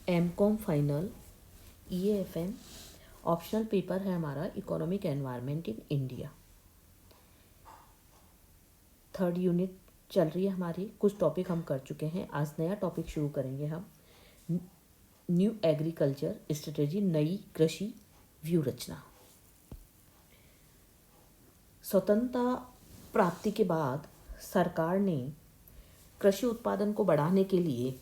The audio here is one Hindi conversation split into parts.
MCom final EAFM optional paper है हमारा economic environment in India. Third unit चल रही है हमारी। कुछ टॉपिक हम कर चुके हैं, आज नया टॉपिक शुरू करेंगे हम। न्यू एग्रीकल्चर स्ट्रेटेजी, नई कृषि व्यू रचना। स्वतंत्रता प्राप्ति के बाद सरकार ने कृषि उत्पादन को बढ़ाने के लिए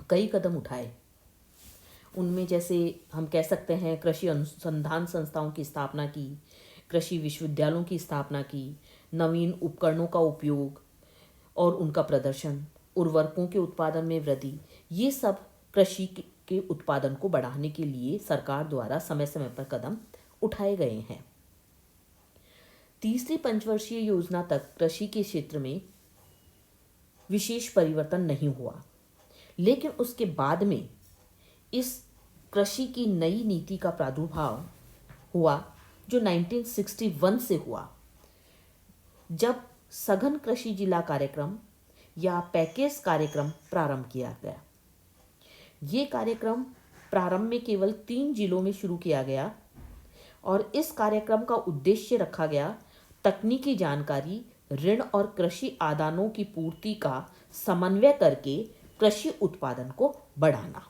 कई कदम उठाए। उनमें जैसे हम कह सकते हैं कृषि अनुसंधान संस्थाओं की स्थापना की, कृषि विश्वविद्यालयों की स्थापना की, नवीन उपकरणों का उपयोग और उनका प्रदर्शन, उर्वरकों के उत्पादन में वृद्धि, ये सब कृषि के उत्पादन को बढ़ाने के लिए सरकार द्वारा समय समय पर कदम उठाए गए हैं। तीसरी पंचवर्षीय योजना तक कृषि के क्षेत्र में विशेष परिवर्तन नहीं हुआ, लेकिन उसके बाद में इस कृषि की नई नीति का प्रादुर्भाव हुआ जो 1961 से हुआ, जब सघन कृषि जिला कार्यक्रम या पैकेज कार्यक्रम प्रारंभ किया गया। ये कार्यक्रम प्रारंभ में केवल 3 जिलों में शुरू किया गया और इस कार्यक्रम का उद्देश्य रखा गया तकनीकी जानकारी, ऋण और कृषि आदानों की पूर्ति का समन्वय करके कृषि उत्पादन को बढ़ाना।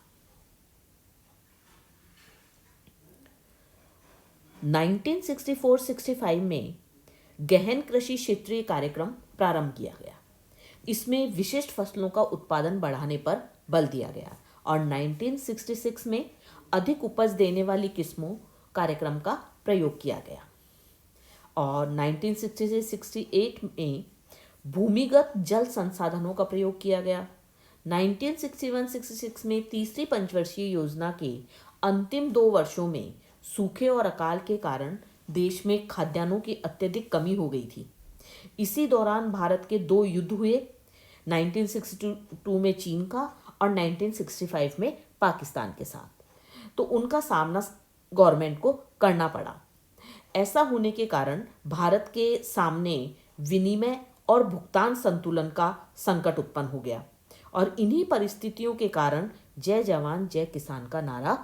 1964-65 में गहन कृषि क्षेत्रीय कार्यक्रम प्रारंभ किया गया। इसमें विशिष्ट फसलों का उत्पादन बढ़ाने पर बल दिया गया और 1966 में अधिक उपज देने वाली किस्मों कार्यक्रम का प्रयोग किया गया और 1966-68 में भूमिगत जल संसाधनों का प्रयोग किया गया। 1961-66 में तीसरी पंचवर्षीय योजना के अंतिम 2 वर्षों में सूखे और अकाल के कारण देश में खाद्यान्नों की अत्यधिक कमी हो गई थी। इसी दौरान भारत के 2 युद्ध हुए, 1962 में चीन का और 1965 में पाकिस्तान के साथ, तो उनका सामना गवर्नमेंट को करना पड़ा। ऐसा होने के कारण भारत के सामने विनिमय और भुगतान संतुलन का संकट उत्पन्न हो गया और इन्हीं परिस्थितियों के कारण जय जवान जय किसान का नारा,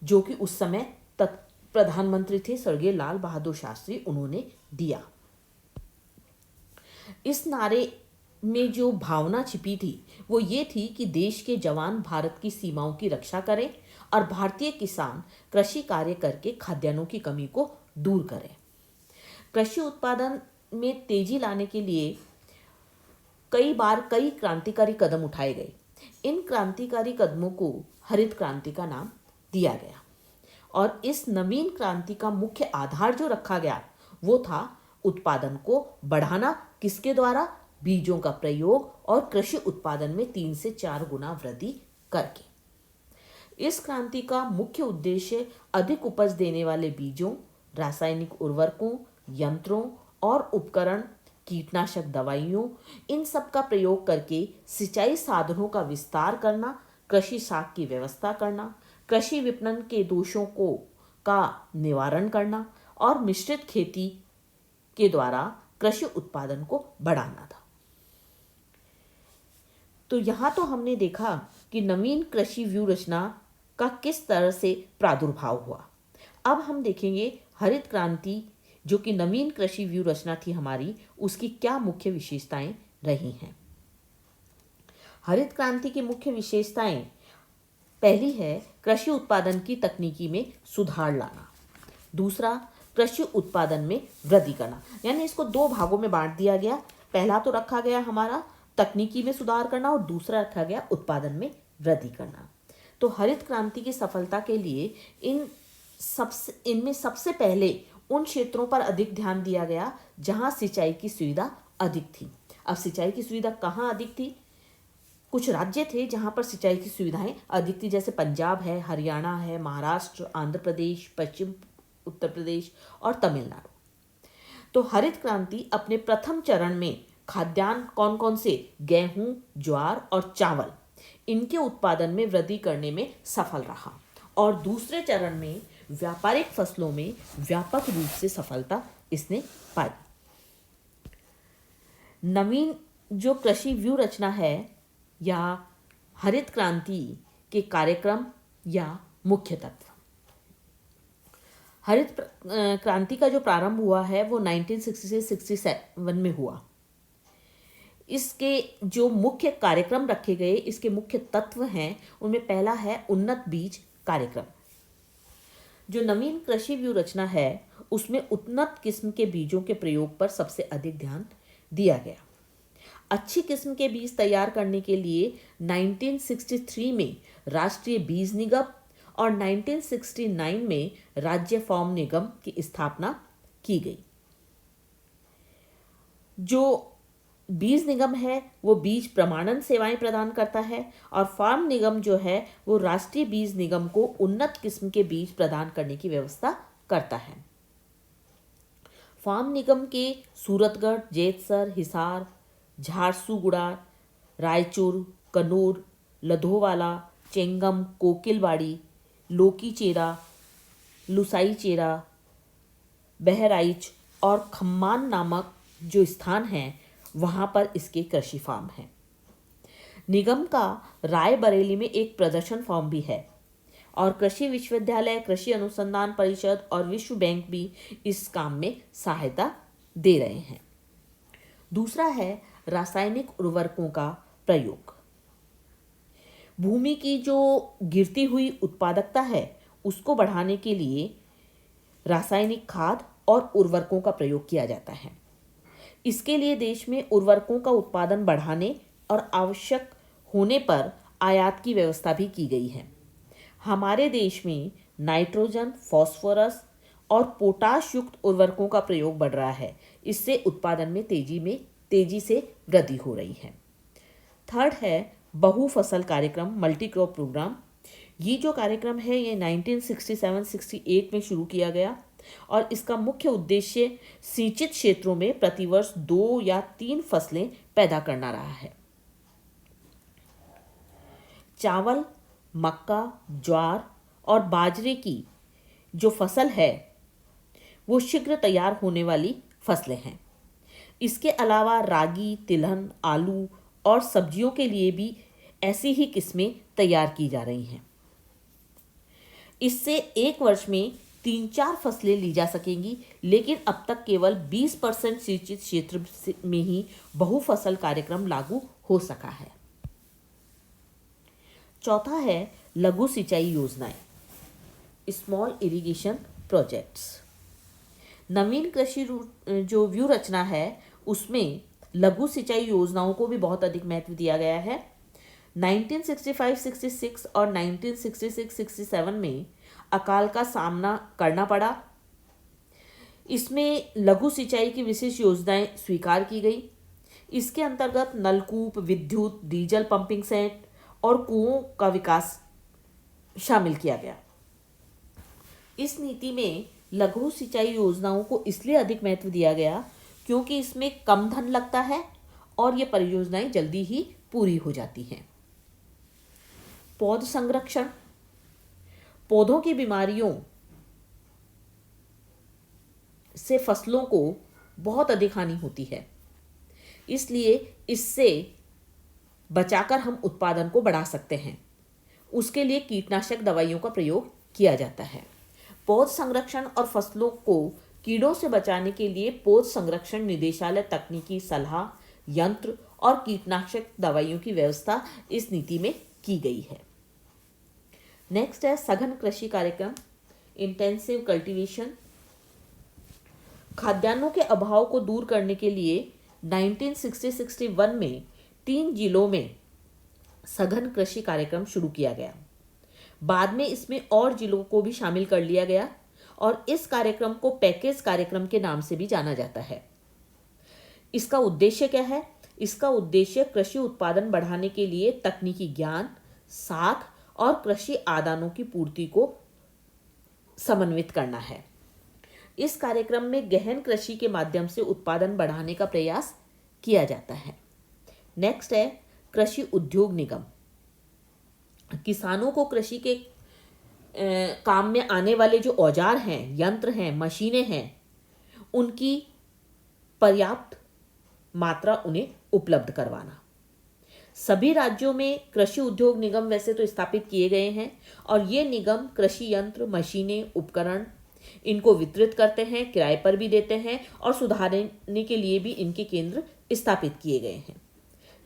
जो कि उस समय तक प्रधानमंत्री थे स्वर्गीय लाल बहादुर शास्त्री, उन्होंने दिया। इस नारे में जो भावना छिपी थी वो ये थी कि देश के जवान भारत की सीमाओं की रक्षा करें और भारतीय किसान कृषि कार्य करके खाद्यान्नों की कमी को दूर करें। कृषि उत्पादन में तेजी लाने के लिए कई बार कई क्रांतिकारी कदम उठाए गए। इन क्रांतिकारी कदमों को हरित क्रांति का नाम दिया गया और इस नवीन क्रांति का मुख्य आधार जो रखा गया वो था उत्पादन को बढ़ाना। किसके द्वारा? बीजों का प्रयोग और कृषि उत्पादन में 3 से 4 गुना वृद्धि करके। इस क्रांति का मुख्य उद्देश्य अधिक उपज देने वाले बीजों, रासायनिक उर्वरकों, यंत्रों और उपकरण, कीटनाशक दवाइयों, इन सब का प्रयोग करके सिंचाई साधनों का विस्तार करना, कृषि साख की व्यवस्था करना, कृषि विपणन के दोषों का निवारण करना और मिश्रित खेती के द्वारा कृषि उत्पादन को बढ़ाना था। तो यहाँ तो हमने देखा कि नवीन कृषि व्यू रचना का किस तरह से प्रादुर्भाव हुआ। अब हम देखेंगे हरित क्रांति, जो कि नवीन कृषि व्यू रचना थी हमारी, उसकी क्या मुख्य विशेषताएं रही हैं। हरित क्रांति की मुख्य विशेषताएं, पहली है कृषि उत्पादन की तकनीकी में सुधार लाना। दूसरा, कृषि उत्पादन में वृद्धि करना, यानी इसको 2 भागों में बांट दिया गया। पहला तो रखा गया हमारा तकनीकी में सुधार करना और दूसरा रखा गया उत्पादन में वृद्धि करना। तो हरित क्रांति की सफलता के लिए इनमें सबसे पहले उन क्षेत्रों पर अधिक ध्यान दिया गया जहां सिंचाई की सुविधा अधिक थी। अब सिंचाई की सुविधा कहाँ अधिक थी? कुछ राज्य थे जहां पर सिंचाई की सुविधाएं अधिक थी, जैसे पंजाब है, हरियाणा है, महाराष्ट्र, आंध्र प्रदेश, पश्चिम उत्तर प्रदेश और तमिलनाडु। तो हरित क्रांति अपने प्रथम चरण में खाद्यान्न कौन कौन से? गेहूं, ज्वार और चावल, इनके उत्पादन में वृद्धि करने में सफल रहा और दूसरे चरण में व्यापारिक फसलों में व्यापक रूप से सफलता इसने पाई। नवीन जो कृषि व्यू रचना है या हरित क्रांति के कार्यक्रम या मुख्य तत्व। हरित क्रांति का जो प्रारंभ हुआ है वो 1966-67 में हुआ। इसके जो मुख्य कार्यक्रम रखे गए, इसके मुख्य तत्व हैं, उनमें पहला है उन्नत बीज कार्यक्रम। जो नवीन कृषि व्यू रचना है उसमें उन्नत किस्म के बीजों के प्रयोग पर सबसे अधिक ध्यान दिया गया। अच्छी किस्म के बीज तैयार करने के लिए 1963 में राष्ट्रीय बीज निगम और 1969 में राज्य फार्म निगम की स्थापना की गई। जो बीज निगम है वो बीज प्रमाणन सेवाएं प्रदान करता है और फार्म निगम जो है वो राष्ट्रीय बीज निगम को उन्नत किस्म के बीज प्रदान करने की व्यवस्था करता है। फार्म निगम के सूरतगढ़, जेतसर, हिसार, झारसुगुड़ा, रायचूर, कनूर, लधोवाला, चेंगम, कोकिलवाड़ी, लोकीचेरा, लुसाईचेरा, बहराइच और खम्मान नामक जो स्थान हैं वहां पर इसके कृषि फार्म हैं। निगम का रायबरेली में एक प्रदर्शन फार्म भी है और कृषि विश्वविद्यालय, कृषि अनुसंधान परिषद और विश्व बैंक भी इस काम में सहायता दे रहे हैं। दूसरा है रासायनिक उर्वरकों का प्रयोग। भूमि की जो गिरती हुई उत्पादकता है उसको बढ़ाने के लिए रासायनिक खाद और उर्वरकों का प्रयोग किया जाता है। इसके लिए देश में उर्वरकों का उत्पादन बढ़ाने और आवश्यक होने पर आयात की व्यवस्था भी की गई है। हमारे देश में नाइट्रोजन, फास्फोरस और पोटाश युक्त उर्वरकों का प्रयोग बढ़ रहा है। इससे उत्पादन में तेजी से वृद्धि हो रही है। थर्ड है बहुफसल कार्यक्रम, मल्टी क्रॉप प्रोग्राम। ये जो कार्यक्रम है ये 1967-68 में शुरू किया गया और इसका मुख्य उद्देश्य सिंचित क्षेत्रों में प्रतिवर्ष 2 या 3 फसलें पैदा करना रहा है। चावल, मक्का, ज्वार और बाजरे की जो फसल है वो शीघ्र तैयार होने वाली फसलें हैं। इसके अलावा रागी, तिलहन, आलू और सब्जियों के लिए भी ऐसी ही किस्में तैयार की जा रही हैं। इससे एक वर्ष में 3-4 फसलें ली जा सकेंगी, लेकिन अब तक केवल 20% सिंचित क्षेत्र में ही बहुफसल कार्यक्रम लागू हो सका है। चौथा है लघु सिंचाई योजनाएं, स्मॉल इरिगेशन प्रोजेक्ट्स। नवीन कृषि जो व्यू रचना है उसमें लघु सिंचाई योजनाओं को भी बहुत अधिक महत्व दिया गया है। 1965-66 और 1966-67 में अकाल का सामना करना पड़ा। इसमें लघु सिंचाई की विशेष योजनाएं स्वीकार की गई। इसके अंतर्गत नलकूप, विद्युत, डीजल पंपिंग सेट और कुओं का विकास शामिल किया गया। इस नीति में लघु सिंचाई योजनाओं को इसलिए अधिक महत्व दिया गया क्योंकि इसमें कम धन लगता है और ये परियोजनाएं जल्दी ही पूरी हो जाती हैं। पौध संरक्षण। पौधों की बीमारियों से फसलों को बहुत अधिक हानि होती है, इसलिए इससे बचाकर हम उत्पादन को बढ़ा सकते हैं। उसके लिए कीटनाशक दवाइयों का प्रयोग किया जाता है। पौध संरक्षण और फसलों को कीड़ों से बचाने के लिए पौध संरक्षण निदेशालय तकनीकी सलाह, यंत्र और कीटनाशक दवाइयों की व्यवस्था इस नीति में की गई है। नेक्स्ट है सघन कृषि कार्यक्रम, इंटेंसिव कल्टीवेशन। खाद्यान्नों के अभाव को दूर करने के लिए 1960-61 में 3 जिलों में सघन कृषि कार्यक्रम शुरू किया गया। बाद में इसमें और जिलों को भी शामिल कर लिया गया और इस कार्यक्रम को पैकेज कार्यक्रम के नाम से भी जाना जाता है। इसका उद्देश्य क्या है? इसका उद्देश्य कृषि उत्पादन बढ़ाने के लिए तकनीकी ज्ञान, साख और कृषि आदानों की पूर्ति को समन्वित करना है। इस कार्यक्रम में गहन कृषि के माध्यम से उत्पादन बढ़ाने का प्रयास किया जाता है। नेक्स्ट है कृषि उद्योग निगम। किसानों को कृषि के काम में आने वाले जो औजार हैं, यंत्र हैं, मशीनें हैं, उनकी पर्याप्त मात्रा उन्हें उपलब्ध करवाना। सभी राज्यों में कृषि उद्योग निगम वैसे तो स्थापित किए गए हैं और ये निगम कृषि यंत्र, मशीनें, उपकरण इनको वितरित करते हैं, किराए पर भी देते हैं और सुधारने के लिए भी इनके केंद्र स्थापित किए गए हैं।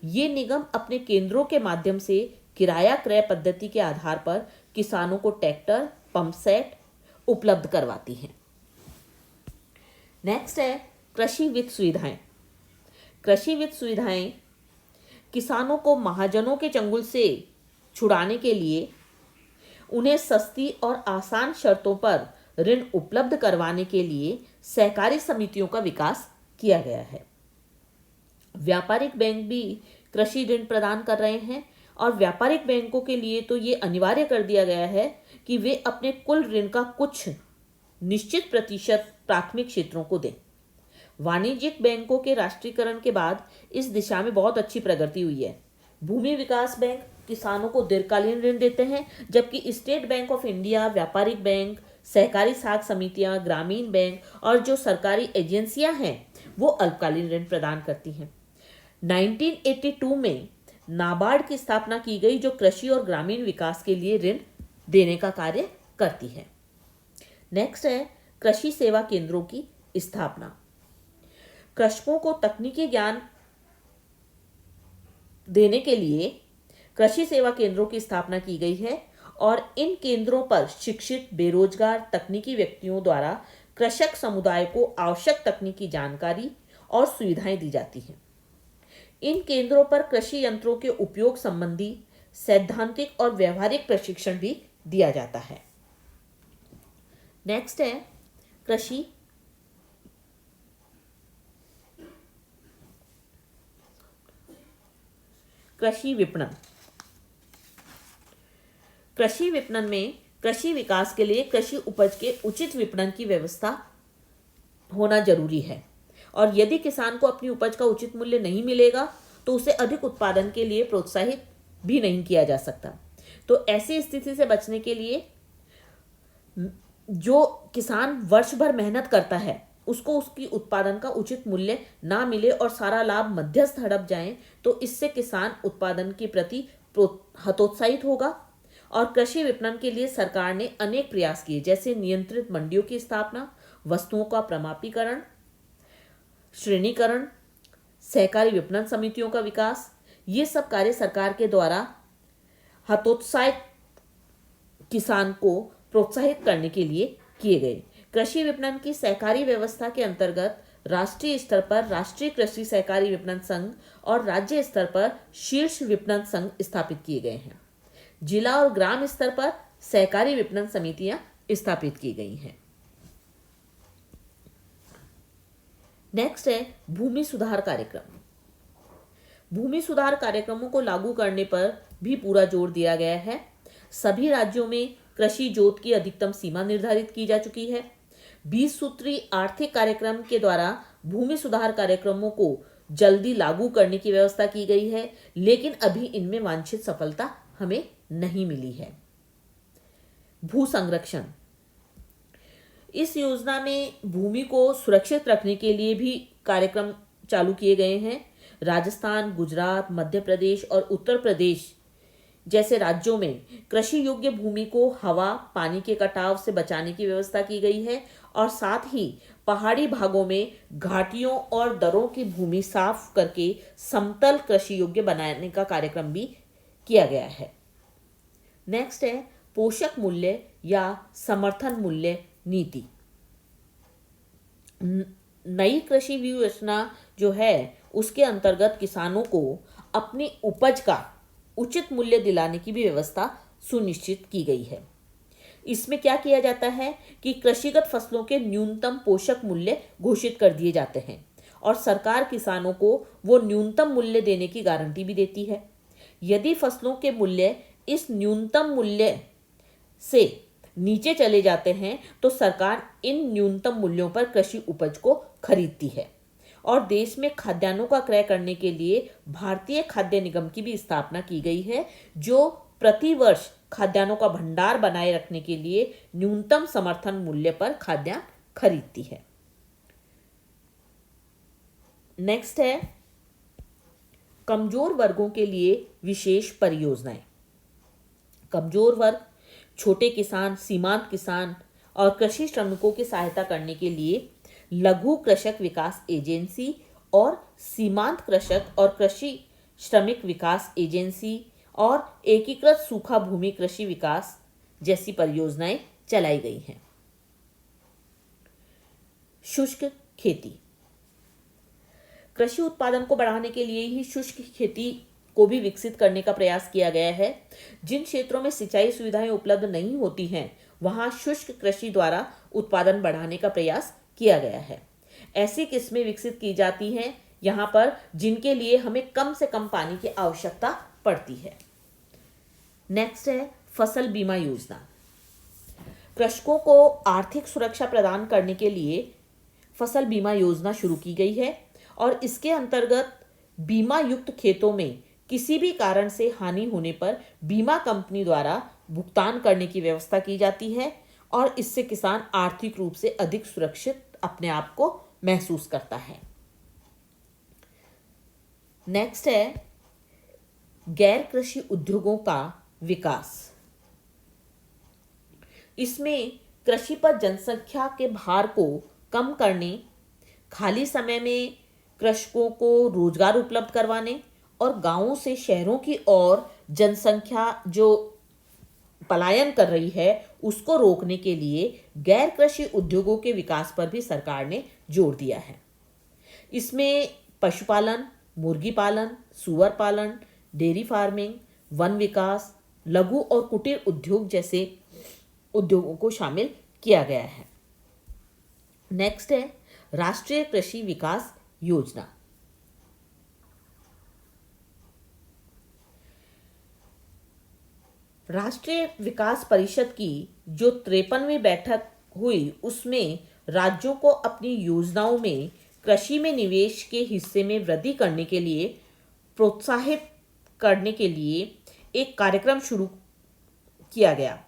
ये निगम अपने केंद्रों के माध्यम से किराया क्रय पद्धति के आधार पर किसानों को ट्रैक्टर, पंप सेट उपलब्ध करवाती हैं। नेक्स्ट है कृषि वित्त सुविधाएं। कृषि वित्त सुविधाएं किसानों को महाजनों के चंगुल से छुड़ाने के लिए उन्हें सस्ती और आसान शर्तों पर ऋण उपलब्ध करवाने के लिए सहकारी समितियों का विकास किया गया है। व्यापारिक बैंक भी कृषि ऋण प्रदान कर रहे हैं और व्यापारिक बैंकों के लिए तो ये अनिवार्य कर दिया गया है कि वे अपने कुल ऋण का कुछ निश्चित प्रतिशत प्राथमिक क्षेत्रों को दें। वाणिज्यिक बैंकों के राष्ट्रीयकरण के बाद इस दिशा में बहुत अच्छी प्रगति हुई है। भूमि विकास बैंक किसानों को दीर्घकालीन ऋण देते हैं, जबकि स्टेट बैंक ऑफ इंडिया, व्यापारिक बैंक, सहकारी साख समितियां, ग्रामीण बैंक और जो सरकारी एजेंसियां हैं वो अल्पकालीन ऋण प्रदान करती हैं। 1982 में नाबार्ड की स्थापना की गई, जो कृषि और ग्रामीण विकास के लिए ऋण देने का कार्य करती है। नेक्स्ट है कृषि सेवा केंद्रों की स्थापना। कृषकों को तकनीकी ज्ञान देने के लिए कृषि सेवा केंद्रों की स्थापना की गई है और इन केंद्रों पर शिक्षित, बेरोजगार, तकनीकी व्यक्तियों द्वारा कृषक समुदाय को आवश्यक तकनीकी जानकारी और सुविधाएं दी जाती हैं। इन केंद्रों पर कृषि यंत्रों के उपयोग संबंधी सैद्धांतिक और व्यवहारिक प्रशिक्षण भी दिया जाता है। नेक्स्ट है कृषि विपणन। कृषि विपणन में कृषि विकास के लिए कृषि उपज के उचित विपणन की व्यवस्था होना जरूरी है और यदि किसान को अपनी उपज का उचित मूल्य नहीं मिलेगा तो उसे अधिक उत्पादन के लिए प्रोत्साहित भी नहीं किया जा सकता। तो ऐसी स्थिति से बचने के लिए जो किसान वर्ष भर मेहनत करता है उसको उसकी उत्पादन का उचित मूल्य ना मिले और सारा लाभ मध्यस्थ हड़प जाए, तो इससे किसान उत्पादन के प्रति हतोत्साहित होगा। और कृषि विपणन के लिए सरकार ने अनेक प्रयास किए, जैसे नियंत्रित मंडियों की स्थापना, वस्तुओं का प्रमाणीकरण, श्रेणीकरण, सहकारी विपणन समितियों का विकास। ये सब कार्य सरकार के द्वारा हतोत्साहित किसान को प्रोत्साहित करने के लिए किए गए। कृषि विपणन की सहकारी व्यवस्था के अंतर्गत राष्ट्रीय स्तर पर राष्ट्रीय कृषि सहकारी विपणन संघ और राज्य स्तर पर शीर्ष विपणन संघ स्थापित किए गए हैं। जिला और ग्राम स्तर पर सहकारी विपणन समितियां स्थापित की गई हैं। नेक्स्ट है भूमि सुधार कार्यक्रम। भूमि सुधार कार्यक्रमों को लागू करने पर भी पूरा जोर दिया गया है। सभी राज्यों में कृषि जोत की अधिकतम सीमा निर्धारित की जा चुकी है। 20 सूत्री आर्थिक कार्यक्रम के द्वारा भूमि सुधार कार्यक्रमों को जल्दी लागू करने की व्यवस्था की गई है, लेकिन अभी इनमें वांछित सफलता हमें नहीं मिली है। भू संरक्षण। इस योजना में भूमि को सुरक्षित रखने के लिए भी कार्यक्रम चालू किए गए हैं। राजस्थान, गुजरात, मध्य प्रदेश और उत्तर प्रदेश जैसे राज्यों में कृषि योग्य भूमि को हवा, पानी के कटाव से बचाने की व्यवस्था की गई है और साथ ही पहाड़ी भागों में घाटियों और दर्रों की भूमि साफ करके समतल कृषि योग्य बनाने का कार्यक्रम भी किया गया है। नेक्स्ट है पोषक मूल्य या समर्थन मूल्य नीति। नई कृषि व्यूह जो है उसके अंतर्गत किसानों को अपनी उपज का उचित मूल्य दिलाने की भी व्यवस्था सुनिश्चित की गई है। इसमें क्या किया जाता है कि कृषिगत फसलों के न्यूनतम पोषक मूल्य घोषित कर दिए जाते हैं और सरकार किसानों को वो न्यूनतम मूल्य देने की गारंटी भी देती है। यदि फसलों के मूल्य इस न्यूनतम मूल्य से नीचे चले जाते हैं तो सरकार इन न्यूनतम मूल्यों पर कृषि उपज को खरीदती है और देश में खाद्यान्नों का क्रय करने के लिए भारतीय खाद्य निगम की भी स्थापना की गई है, जो प्रति वर्ष खाद्यान्नों का भंडार बनाए रखने के लिए न्यूनतम समर्थन मूल्य पर खाद्यान्न खरीदती है। नेक्स्ट है कमजोर वर्गों के लिए विशेष परियोजनाएं। कमजोर वर्ग, छोटे किसान, सीमांत किसान और कृषि श्रमिकों की सहायता करने के लिए लघु कृषक विकास एजेंसी और सीमांत कृषक और कृषि श्रमिक विकास एजेंसी और एकीकृत सूखा भूमि कृषि विकास जैसी परियोजनाएं चलाई गई हैं। शुष्क खेती। कृषि उत्पादन को बढ़ाने के लिए ही शुष्क खेती को भी विकसित करने का प्रयास किया गया है। जिन क्षेत्रों में सिंचाई सुविधाएं उपलब्ध नहीं होती हैं, वहां शुष्क कृषि द्वारा उत्पादन बढ़ाने का प्रयास किया गया है। ऐसी किस्में विकसित की जाती हैं यहाँ पर जिनके लिए हमें कम से कम पानी की आवश्यकता पड़ती है। नेक्स्ट है फसल बीमा योजना। कृषकों को आर्थिक सुरक्षा प्रदान करने के लिए फसल बीमा योजना शुरू की गई है और इसके अंतर्गत बीमा युक्त खेतों में किसी भी कारण से हानि होने पर बीमा कंपनी द्वारा भुगतान करने की व्यवस्था की जाती है और इससे किसान आर्थिक रूप से अधिक सुरक्षित अपने आप को महसूस करता है। नेक्स्ट है गैर कृषि उद्योगों का विकास। इसमें कृषि पर जनसंख्या के भार को कम करने, खाली समय में कृषकों को रोजगार उपलब्ध करवाने और गांवों से शहरों की ओर जनसंख्या जो पलायन कर रही है उसको रोकने के लिए गैर कृषि उद्योगों के विकास पर भी सरकार ने जोर दिया है। इसमें पशुपालन, मुर्गी पालन, सुअर पालन, डेयरी फार्मिंग, वन विकास, लघु और कुटीर उद्योग जैसे उद्योगों को शामिल किया गया है। नेक्स्ट है राष्ट्रीय कृषि विकास योजना। राष्ट्रीय विकास परिषद की जो 53वीं बैठक हुई उसमें राज्यों को अपनी योजनाओं में कृषि में निवेश के हिस्से में वृद्धि करने के लिए प्रोत्साहित करने के लिए एक कार्यक्रम शुरू किया गया।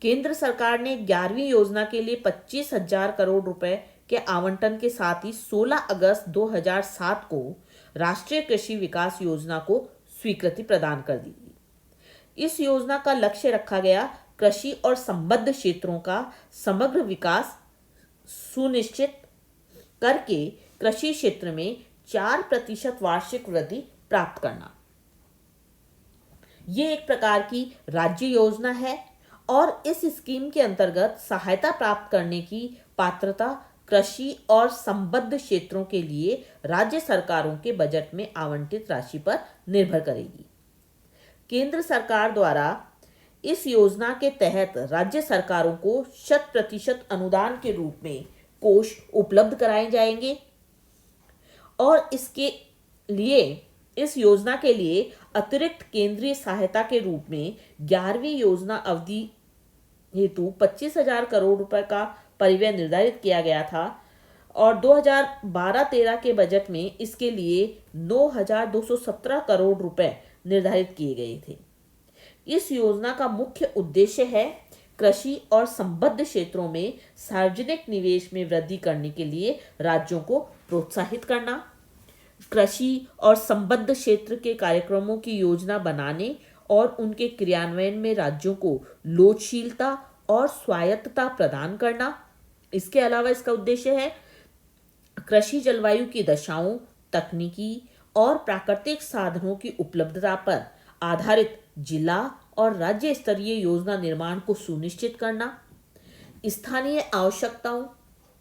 केंद्र सरकार ने 11वीं योजना के लिए 25,000 करोड़ रुपए के आवंटन के साथ ही 16 अगस्त 2007 को राष्ट्रीय कृषि विकास योजना को स्वीकृति प्रदान कर दी। इस योजना का लक्ष्य रखा गया कृषि और संबद्ध क्षेत्रों का समग्र विकास सुनिश्चित करके कृषि क्षेत्र में 4% वार्षिक वृद्धि प्राप्त करना। ये एक प्रकार की राज्य योजना है और इस स्कीम के अंतर्गत सहायता प्राप्त करने की पात्रता कृषि और संबद्ध क्षेत्रों के लिए राज्य सरकारों के बजट में आवंटित राशि पर निर्भर करेगी। केंद्र सरकार द्वारा इस योजना के तहत राज्य सरकारों को 100% अनुदान के रूप में कोष उपलब्ध कराए जाएंगे और इस योजना के लिए अतिरिक्त केंद्रीय सहायता के रूप में 11वीं योजना अवधि हेतु 25,000 करोड़ रुपए का परिव्यय निर्धारित किया गया था और 2012-13 के बजट में इसके लिए 9,217 करोड़ रुपए निर्धारित किए गए थे। इस योजना का मुख्य उद्देश्य है कृषि और संबद्ध क्षेत्रों में सार्वजनिक निवेश में वृद्धि करने के लिए राज्यों को प्रोत्साहित करना, कृषि और संबद्ध क्षेत्र के कार्यक्रमों की योजना बनाने और उनके क्रियान्वयन में राज्यों को लोचशीलता और स्वायत्तता प्रदान करना। इसके अलावा इसका उद्देश्य है कृषि जलवायु की दशाओं, तकनीकी और प्राकृतिक साधनों की उपलब्धता पर आधारित जिला और राज्य स्तरीय योजना निर्माण को सुनिश्चित करना, स्थानीय आवश्यकताओं,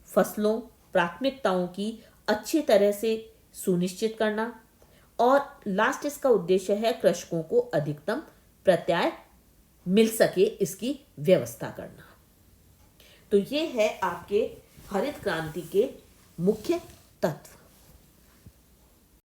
फसलों, प्राथमिकताओं की अच्छी तरह से सुनिश्चित करना और लास्ट इसका उद्देश्य है कृषकों को अधिकतम प्रत्याय मिल सके इसकी व्यवस्था करना। तो ये है आपके हरित क्रांति के मुख्य तत्व।